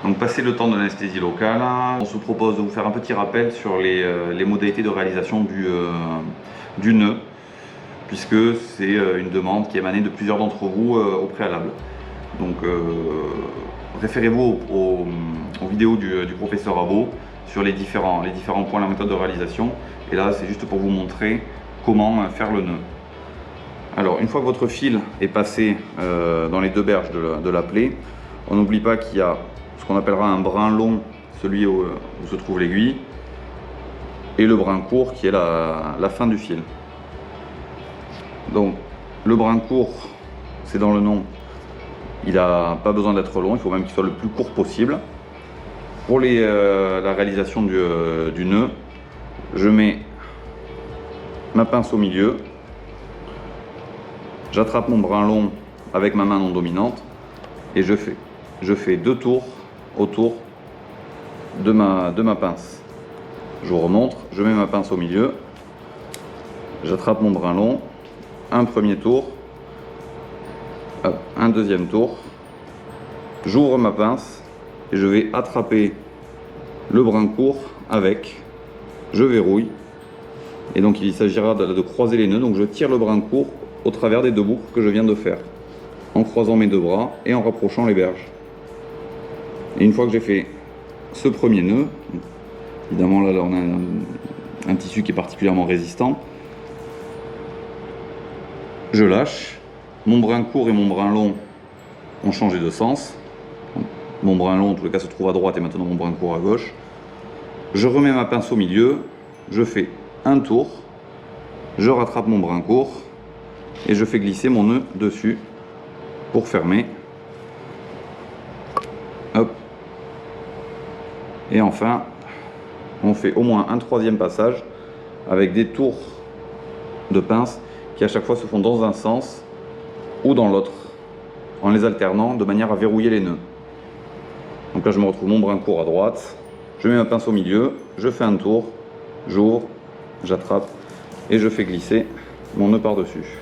Donc passé le temps de l'anesthésie locale, on se propose de vous faire un petit rappel sur les modalités de réalisation du nœud, puisque c'est une demande qui est émanée de plusieurs d'entre vous au préalable. Donc référez-vous aux vidéos du professeur Abo sur les différents points de la méthode de réalisation. Et là, c'est juste pour vous montrer comment faire le nœud. Alors, une fois que votre fil est passé dans les deux berges de la plaie, on n'oublie pas qu'il y a ce qu'on appellera un brin long, celui où se trouve l'aiguille, et le brin court qui est la fin du fil. Donc, le brin court, c'est dans le nom, il n'a pas besoin d'être long, il faut même qu'il soit le plus court possible. Pour la réalisation du nœud, je mets ma pince au milieu, j'attrape mon brin long avec ma main non dominante et je fais 2 tours autour de ma pince. Je vous remontre, je mets ma pince au milieu, j'attrape mon brin long, un premier tour, un deuxième tour, j'ouvre ma pince et je vais attraper le brin court avec, je verrouille, et donc il s'agira de croiser les nœuds, donc je tire le brin court au travers des 2 boucles que je viens de faire, en croisant mes 2 bras et en rapprochant les berges. Et une fois que j'ai fait ce premier nœud, évidemment là on a un tissu qui est particulièrement résistant, je lâche, mon brin court et mon brin long ont changé de sens. Mon brin long, en tout cas, se trouve à droite et maintenant mon brin court à gauche. Je remets ma pince au milieu, je fais un tour, je rattrape mon brin court et je fais glisser mon nœud dessus pour fermer. Hop. Et enfin, on fait au moins un 3e passage avec des tours de pince qui à chaque fois se font dans un sens ou dans l'autre, en les alternant de manière à verrouiller les nœuds. Donc là je me retrouve mon brin court à droite, je mets ma pince au milieu, je fais un tour, j'ouvre, j'attrape et je fais glisser mon nœud par-dessus.